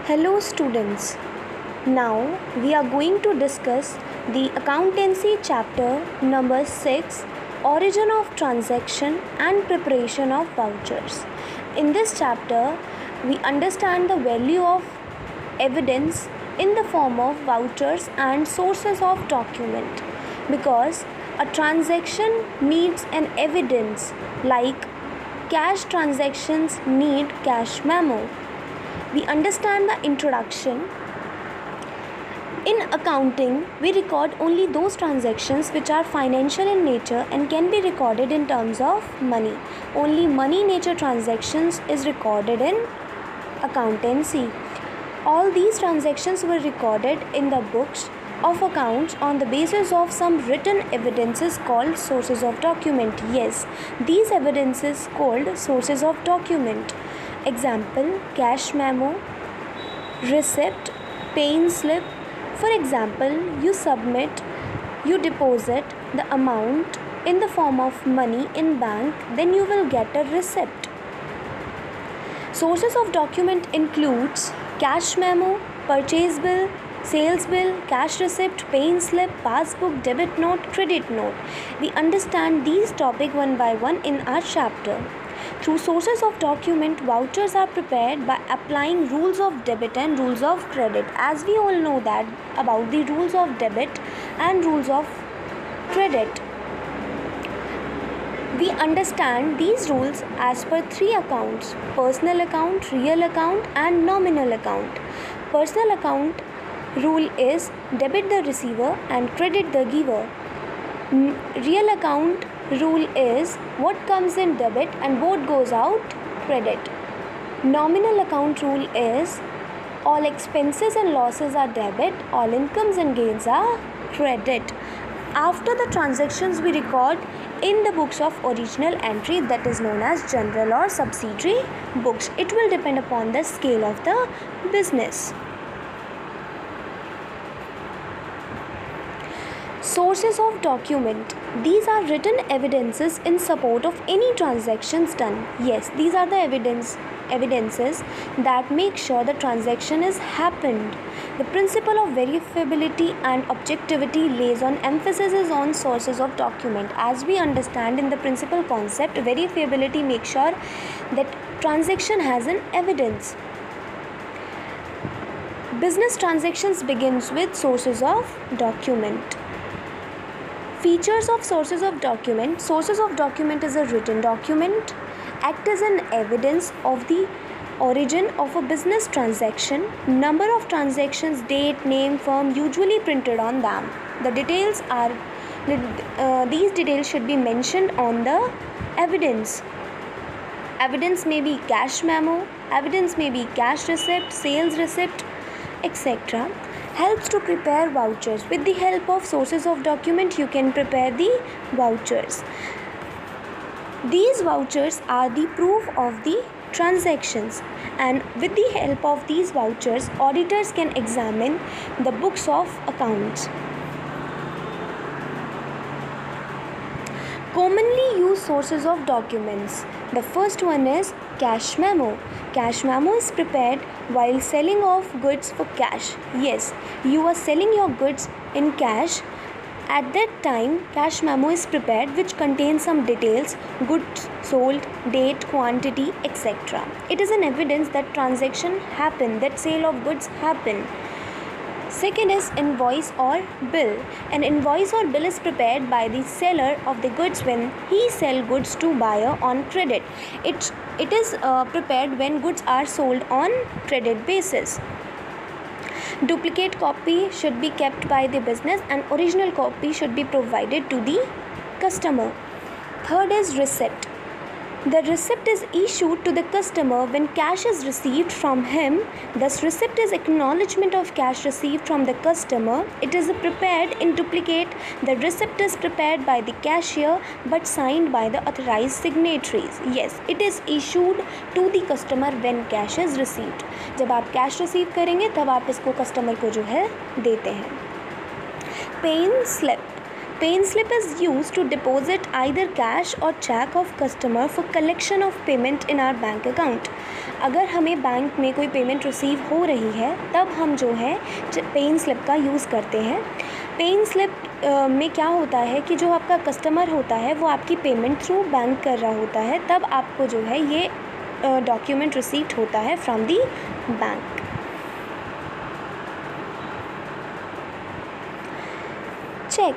Hello students. Now we are going to discuss the accountancy chapter number 6, origin of transaction and preparation of vouchers. In this chapter we understand the value of evidence in the form of vouchers and sources of document, because a transaction needs an evidence like cash transactions need cash memo. We understand the introduction. In accounting, we record only those transactions which are financial in nature and can be recorded in terms of money. Only money nature transactions is recorded in accountancy. All these transactions were recorded in the books of accounts on the basis of some written evidences called sources of document. Yes, these evidences called sources of document. Example: cash memo, receipt, paying slip. For example, you deposit the amount in the form of money in bank, then you will get a receipt. Sources of document includes cash memo, purchase bill, sales bill, cash receipt, paying slip, passbook, debit note, credit note. We understand these topics one by one in our chapter. Through sources of document, vouchers are prepared by applying rules of debit and rules of credit. As we all know that about the rules of debit and rules of credit, we understand these rules as per three accounts: personal account, real account and nominal account. Personal account rule is debit the receiver and credit the giver. Real account rule is what comes in debit and what goes out credit. Nominal account rule is all expenses and losses are debit, all incomes and gains are credit. After the transactions we record in the books of original entry, that is known as general or subsidiary books. It will depend upon the scale of the business. Sources of document. These are written evidences in support of any transactions done. Yes, these are the evidences that make sure the transaction is happened. The principle of verifiability and objectivity lays on emphasis on sources of document. As we understand in the principal concept, verifiability makes sure that transaction has an evidence. Business transactions begins with sources of document. Features of sources of document. Sources of document is a written document, act as an evidence of the origin of a business transaction. Number of transactions, date, name, firm usually printed on them. The details are these details should be mentioned on the evidence. Evidence may be cash memo, evidence may be cash receipt, sales receipt, etc. Helps to prepare vouchers. With the help of sources of document, you can prepare the vouchers. These vouchers are the proof of the transactions, and with the help of these vouchers, auditors can examine the books of accounts. Commonly used sources of documents. The first one is cash memo. Cash memo is prepared while selling of goods for cash. Yes, you are selling your goods in cash. At that time, cash memo is prepared, which contains some details: goods sold, date, quantity, etc. It is an evidence that transaction happened, that sale of goods happened. Second is invoice or bill. An invoice or bill is prepared by the seller of the goods when he sells goods to buyer on credit. It is prepared when goods are sold on credit basis. Duplicate copy should be kept by the business and original copy should be provided to the customer. Third is receipt. The receipt is issued to the customer when cash is received from him. Thus, receipt is acknowledgement of cash received from the customer. It is prepared in duplicate. The receipt is prepared by the cashier but signed by the authorized signatories. Yes, it is issued to the customer when cash is received. जब आप cash receive करेंगे तब आप इसको customer को जो है देते हैं. Paying slip. Pay slip is used to deposit either cash or check of customer for collection of payment in our bank account. अगर हमें बैंक में कोई पेमेंट रिसीव हो रही है तब हम जो है पे स्लिप का यूज़ करते हैं. पे स्लिप में क्या होता है कि जो आपका कस्टमर होता है वो आपकी पेमेंट थ्रू बैंक कर रहा होता है, तब आपको जो है ये डॉक्यूमेंट रिसीव्ड होता है from the bank. Check.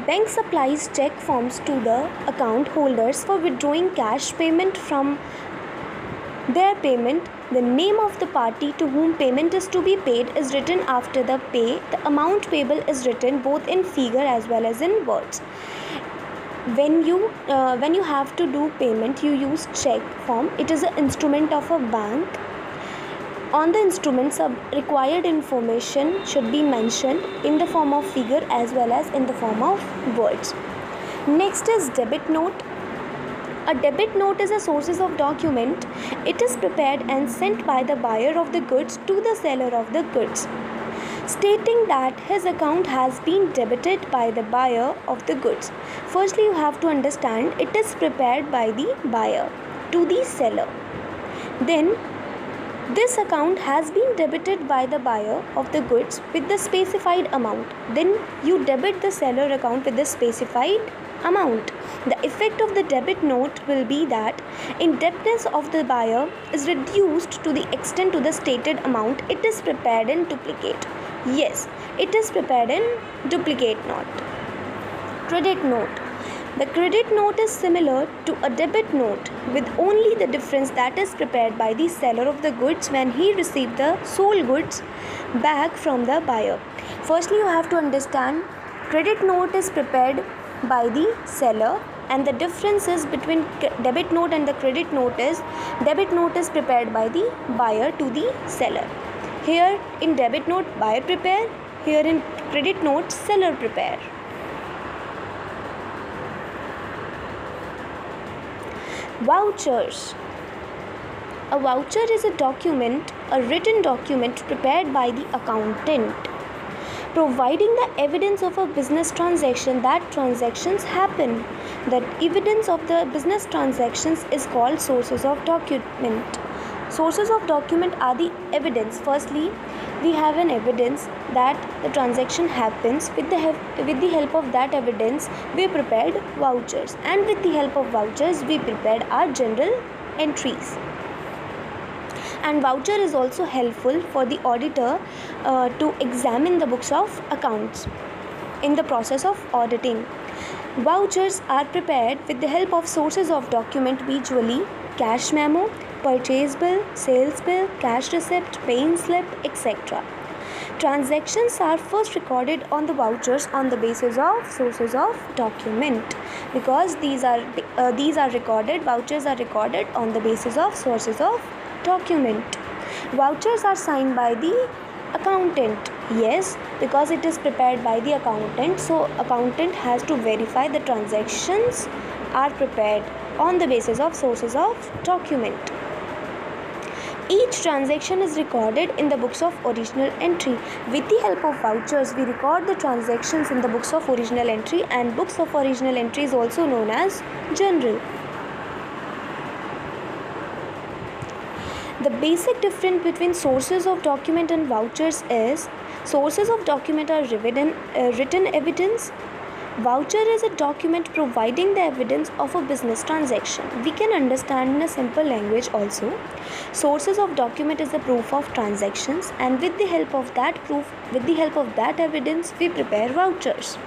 Bank supplies check forms to the account holders for withdrawing cash payment from their payment. The name of the party to whom payment is to be paid is written after the pay. The amount payable is written both in figure as well as in words. When you have to do payment, you use check form. It is an instrument of a bank. On the instrument, some required information should be mentioned in the form of figure as well as in the form of words. Next is debit note. A debit note is a sources of document. It is prepared and sent by the buyer of the goods to the seller of the goods, stating that his account has been debited by the buyer of the goods. Firstly, you have to understand it is prepared by the buyer to the seller. Then this account has been debited by the buyer of the goods with the specified amount. Then you debit the seller account with the specified amount. The effect of the debit note will be that indebtedness of the buyer is reduced to the extent to the stated amount. It is prepared in duplicate. Yes, it is prepared in duplicate note. Credit note. The credit note is similar to a debit note with only the difference that is prepared by the seller of the goods when he received the sold goods back from the buyer. Firstly, you have to understand credit note is prepared by the seller, and the differences between debit note and the credit note is debit note is prepared by the buyer to the seller. Here in debit note buyer prepare, here in credit note seller prepare. Vouchers. A voucher is a document, a written document prepared by the accountant, providing the evidence of a business transaction that transactions happen. The evidence of the business transactions is called sources of document. Sources of document are the evidence. Firstly, we have an evidence that the transaction happens. With the help of that evidence, we prepared vouchers, and with the help of vouchers, we prepared our journal entries. And voucher is also helpful for the auditor to examine the books of accounts in the process of auditing. Vouchers are prepared with the help of sources of document, usually cash memo, purchase bill, sales bill, cash receipt, pay slip, etc. Transactions are first recorded on the vouchers on the basis of sources of document, because these are recorded. Vouchers are recorded on the basis of sources of document. Vouchers are signed by the accountant. Yes, because it is prepared by the accountant, so accountant has to verify the transactions are prepared on the basis of sources of document. Each transaction is recorded in the books of original entry. With the help of vouchers, we record the transactions in the books of original entry, and books of original entry is also known as journal. The basic difference between sources of document and vouchers is sources of document are written evidence. Voucher is a document providing the evidence of a business transaction. We can understand in a simple language also. Sources of document is the proof of transactions, and with the help of that proof, with the help of that evidence, we prepare vouchers.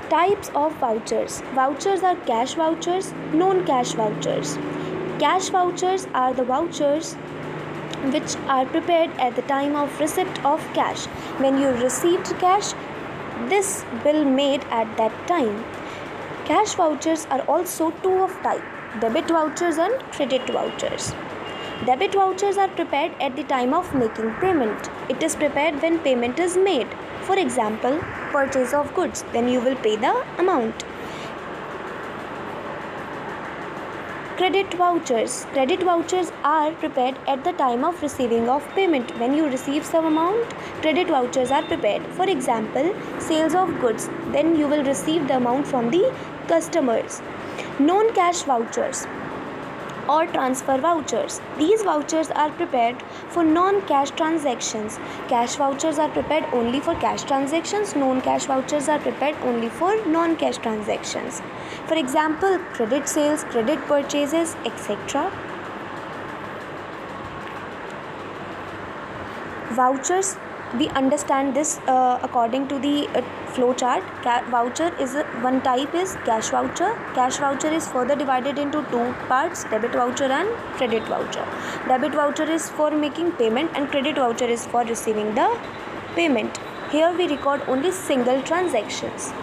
Types of vouchers. Vouchers are cash vouchers, non-cash vouchers. Cash vouchers are the vouchers which are prepared at the time of receipt of cash. When you received cash, this bill made at that time. Cash vouchers are also two of type: debit vouchers and credit vouchers. Debit vouchers are prepared at the time of making payment. It is prepared when payment is made. For example, purchase of goods, then you will pay the amount. Credit vouchers. Credit vouchers are prepared at the time of receiving of payment. When you receive some amount, credit vouchers are prepared. For example, sales of goods. Then you will receive the amount from the customers. Non-cash vouchers or transfer vouchers. These vouchers are prepared for non-cash transactions. Cash vouchers are prepared only for cash transactions. Non-cash vouchers are prepared only for non-cash transactions. For example, credit sales, credit purchases, etc. Vouchers, we understand this according to the flow chart. Voucher is one type is cash voucher. Cash voucher is further divided into two parts, debit voucher and credit voucher. Debit voucher is for making payment and credit voucher is for receiving the payment. Here we record only single transactions.